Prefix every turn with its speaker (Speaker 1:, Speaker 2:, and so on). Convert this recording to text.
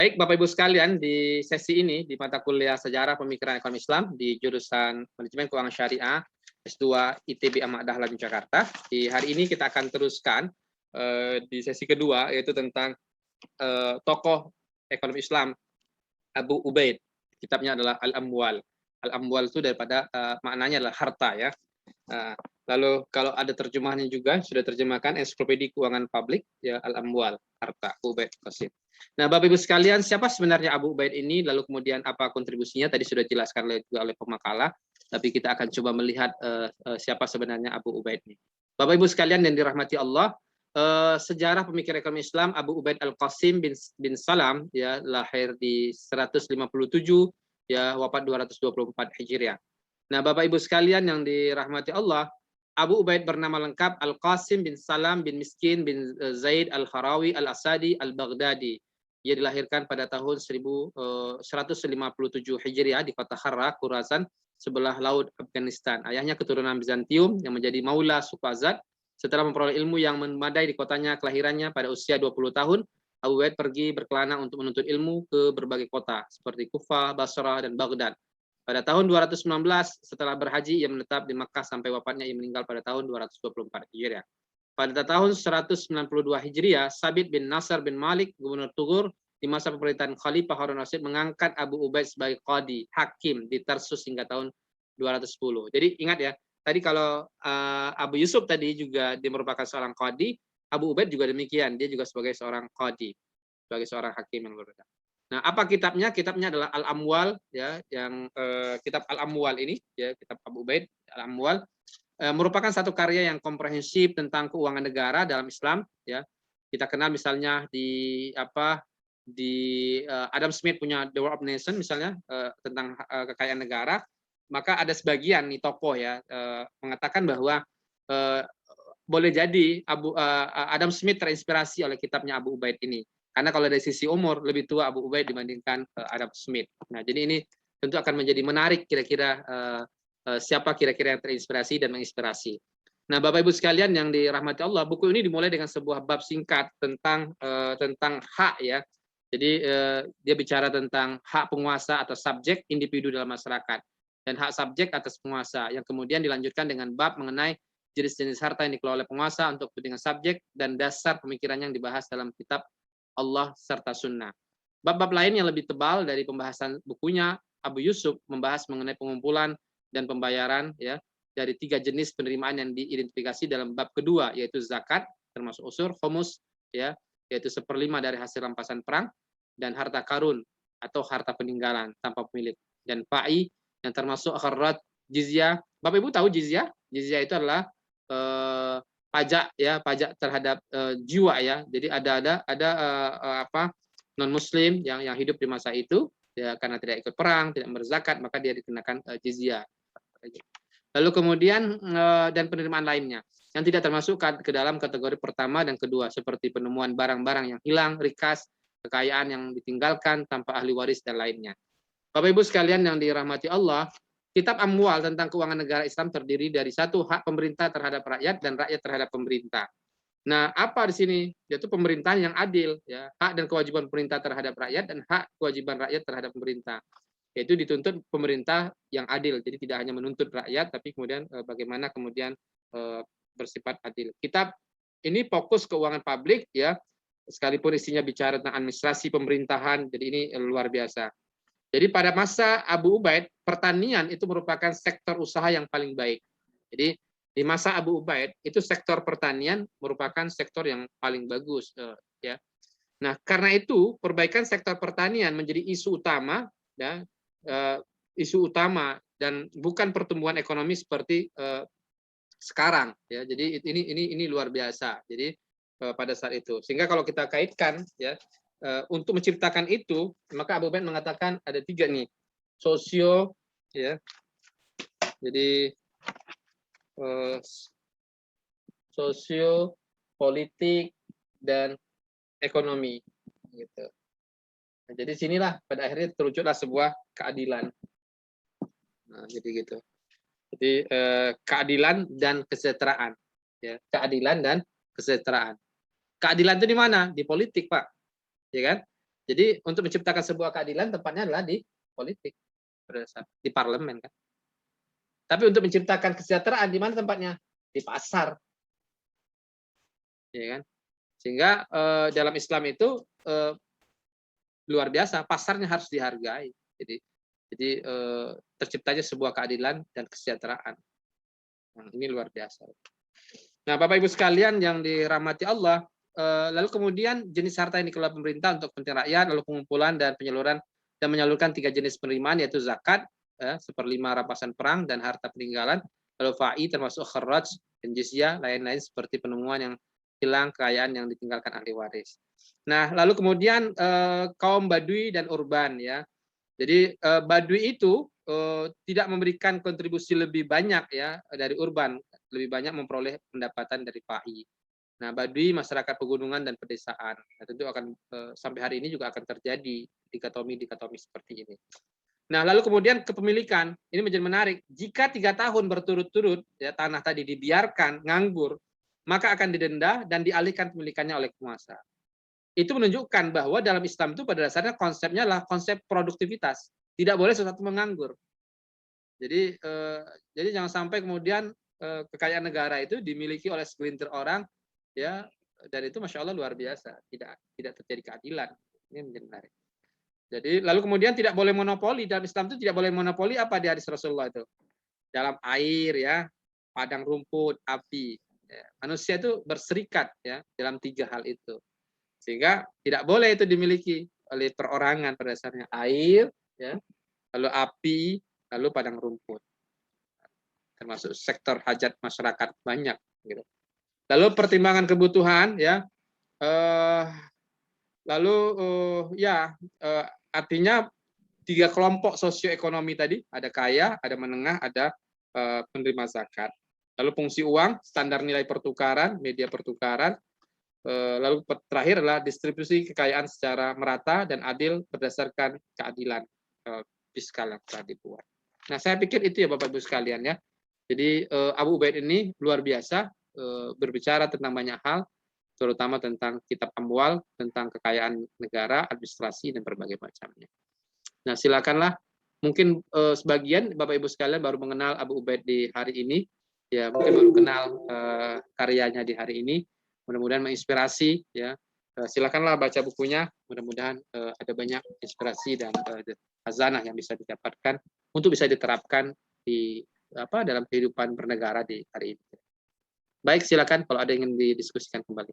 Speaker 1: Baik, Bapak Ibu sekalian, di sesi ini di mata kuliah Sejarah Pemikiran Ekonomi Islam di jurusan Manajemen Keuangan Syariah S2 ITB Ahmad Dahlan Jakarta. Di hari ini kita akan teruskan di sesi kedua, yaitu tentang tokoh ekonomi Islam Abu Ubaid. Kitabnya adalah Al-Amwal. Al-Amwal itu daripada maknanya adalah harta ya. Lalu kalau ada terjemahannya juga sudah terjemahkan Ensiklopedia Keuangan Publik ya, Al-Amwal, harta, Abu Ubaid Qasim. Nah, Bapak Ibu sekalian, siapa sebenarnya Abu Ubaid ini? Lalu kemudian apa kontribusinya? Tadi sudah dijelaskan oleh pemakalah, tapi kita akan coba melihat siapa sebenarnya Abu Ubaid ini. Bapak Ibu sekalian yang dirahmati Allah, sejarah pemikir ekonomi Islam Abu Ubaid Al-Qasim bin Salam ya, lahir di 157 ya, wafat 224 Hijriah. Nah, Bapak Ibu sekalian yang dirahmati Allah, Abu Ubaid bernama lengkap Al-Qasim bin Salam bin Miskin bin Zaid Al-Harawi Al-Asadi Al-Baghdadi. Ia dilahirkan pada tahun 1157 Hijriah di kota Harra, Khurasan, sebelah laut Afghanistan. Ayahnya keturunan Bizantium yang menjadi maula suku Azad. Setelah memperoleh ilmu yang memadai di kotanya kelahirannya pada usia 20 tahun, Abu Ubaid pergi berkelana untuk menuntut ilmu ke berbagai kota seperti Kufah, Basrah, dan Baghdad. Pada tahun 219 setelah berhaji ia menetap di Makkah sampai wafatnya ia meninggal pada tahun 224 Hijriah. Pada tahun 192 Hijriah, Sabit bin Nasr bin Malik, gubernur Tugur di masa pemerintahan Khalifah Harun Rasyid mengangkat Abu Ubaid sebagai qadi, hakim di Tarsus hingga tahun 210. Jadi ingat ya, tadi kalau Abu Yusuf tadi juga dia merupakan seorang qadi, Abu Ubaid juga demikian, dia juga sebagai seorang qadi, sebagai seorang hakim yang berbeda. Nah, apa kitabnya? Kitabnya adalah Al-Amwal ya, yang kitab Al-Amwal ini ya, kitab Abu Ubaid Al-Amwal merupakan satu karya yang komprehensif tentang keuangan negara dalam Islam ya. Kita kenal misalnya di Adam Smith punya The Wealth of Nation misalnya tentang kekayaan negara, maka ada sebagian nih tokoh ya mengatakan bahwa boleh jadi Adam Smith terinspirasi oleh kitabnya Abu Ubaid ini. Karena kalau dari sisi umur lebih tua Abu Ubaid dibandingkan Adam Smith. Nah, jadi ini tentu akan menjadi menarik kira-kira siapa kira-kira yang terinspirasi dan menginspirasi. Nah, Bapak Ibu sekalian yang dirahmati Allah, buku ini dimulai dengan sebuah bab singkat tentang hak ya. Jadi dia bicara tentang hak penguasa atau subjek individu dalam masyarakat dan hak subjek atas penguasa yang kemudian dilanjutkan dengan bab mengenai jenis-jenis harta yang dikelola oleh penguasa untuk kepentingan subjek dan dasar pemikiran yang dibahas dalam kitab Allah serta sunnah. Bab-bab lain yang lebih tebal dari pembahasan bukunya, Abu Yusuf membahas mengenai pengumpulan dan pembayaran ya dari 3 jenis penerimaan yang diidentifikasi dalam bab kedua, yaitu zakat termasuk usur, khumus ya yaitu 1/5 dari hasil rampasan perang, dan harta karun atau harta peninggalan tanpa pemilik, dan fa'i yang termasuk kharrat, jizyah. Bapak Ibu tahu jizyah? Jizyah itu adalah pajak ya, pajak terhadap jiwa ya. Jadi ada non muslim yang hidup di masa itu ya, karena tidak ikut perang, tidak berzakat, maka dia dikenakan jizyah. Lalu kemudian dan penerimaan lainnya yang tidak termasuk ke dalam kategori pertama dan kedua seperti penemuan barang-barang yang hilang, rikas, kekayaan yang ditinggalkan tanpa ahli waris dan lainnya. Bapak Ibu sekalian yang dirahmati Allah, kitab Amwal tentang keuangan negara Islam terdiri dari satu, hak pemerintah terhadap rakyat dan rakyat terhadap pemerintah. Nah, apa di sini? Yaitu pemerintahan yang adil, ya, hak dan kewajiban pemerintah terhadap rakyat dan hak kewajiban rakyat terhadap pemerintah. Yaitu dituntut pemerintah yang adil. Jadi tidak hanya menuntut rakyat, tapi kemudian bagaimana kemudian bersifat adil. Kitab ini fokus keuangan publik, ya, sekalipun isinya bicara tentang administrasi pemerintahan. Jadi ini luar biasa. Jadi pada masa Abu Ubaid, pertanian itu merupakan sektor usaha yang paling baik. Jadi di masa Abu Ubaid itu sektor pertanian merupakan sektor yang paling bagus, ya. Nah, karena itu perbaikan sektor pertanian menjadi isu utama, ya, isu utama dan bukan pertumbuhan ekonomi seperti sekarang, ya. Jadi ini luar biasa. Jadi pada saat itu, sehingga kalau kita kaitkan, ya. Untuk menciptakan itu, maka Abu Ubaid mengatakan ada 3 nih, sosio, ya, jadi sosio, politik, dan ekonomi, gitu. Nah, jadi sinilah pada akhirnya terwujudlah sebuah keadilan. Nah, jadi gitu. Jadi keadilan dan kesejahteraan, ya, keadilan dan kesejahteraan. Keadilan itu di mana? Di politik, Pak. Ya kan? Jadi untuk menciptakan sebuah keadilan tempatnya adalah di politik, di parlemen kan. Tapi untuk menciptakan kesejahteraan di mana tempatnya? Di pasar, ya kan? Sehingga dalam Islam itu luar biasa, pasarnya harus dihargai. Jadi terciptanya sebuah keadilan dan kesejahteraan. Nah, ini luar biasa. Nah, Bapak Ibu sekalian yang dirahmati Allah, lalu kemudian jenis harta yang dikelola pemerintah untuk kepentingan rakyat, lalu pengumpulan dan penyaluran dan menyalurkan 3 jenis penerimaan yaitu zakat, 1/5 rampasan perang dan harta peninggalan, lalu fa'i termasuk kharaj dan jizyah, lain-lain seperti penemuan yang hilang, kekayaan yang ditinggalkan ahli waris. Nah, lalu kemudian kaum Badui dan urban ya. Jadi Badui itu tidak memberikan kontribusi lebih banyak ya dari urban, lebih banyak memperoleh pendapatan dari PAI. Nah, Badui masyarakat pegunungan dan pedesaan. Nah, tentu akan sampai hari ini juga akan terjadi dikotomi seperti ini. Nah, lalu kemudian kepemilikan ini menjadi menarik. Jika 3 tahun berturut-turut ya tanah tadi dibiarkan nganggur, maka akan didenda dan dialihkan pemilikannya oleh penguasa. Itu menunjukkan bahwa dalam Islam itu pada dasarnya konsepnya adalah konsep produktivitas. Tidak boleh sesuatu menganggur. Jadi jangan sampai kemudian kekayaan negara itu dimiliki oleh segelintir orang ya, dan itu masya Allah luar biasa, tidak terjadi keadilan. Ini menjadi menarik. Jadi lalu kemudian tidak boleh monopoli, dalam Islam itu tidak boleh monopoli apa di hadis Rasulullah itu, dalam air ya, padang rumput, api ya. Manusia itu berserikat ya dalam 3 hal itu, sehingga tidak boleh itu dimiliki oleh perorangan pada dasarnya, air ya, lalu api, lalu padang rumput, termasuk sektor hajat masyarakat banyak gitu. Lalu pertimbangan kebutuhan ya, lalu artinya 3 kelompok sosioekonomi tadi, ada kaya, ada menengah, ada penerima zakat. Lalu fungsi uang, standar nilai pertukaran, media pertukaran, lalu terakhir adalah distribusi kekayaan secara merata dan adil berdasarkan keadilan fiskal yang telah dibuat. Nah, saya pikir itu ya Bapak Ibu sekalian ya. Jadi Abu Ubaid ini luar biasa berbicara tentang banyak hal, terutama tentang kitab amwal, tentang kekayaan negara, administrasi dan berbagai macamnya. Nah, silakanlah. Mungkin sebagian Bapak Ibu sekalian baru mengenal Abu Ubaid di hari ini, ya mungkin baru kenal karyanya di hari ini. Mudah-mudahan menginspirasi, ya. Silakanlah baca bukunya. Mudah-mudahan ada banyak inspirasi dan khazanah yang bisa didapatkan untuk bisa diterapkan di dalam kehidupan bernegara di hari ini. Baik, silakan kalau ada yang ingin didiskusikan kembali.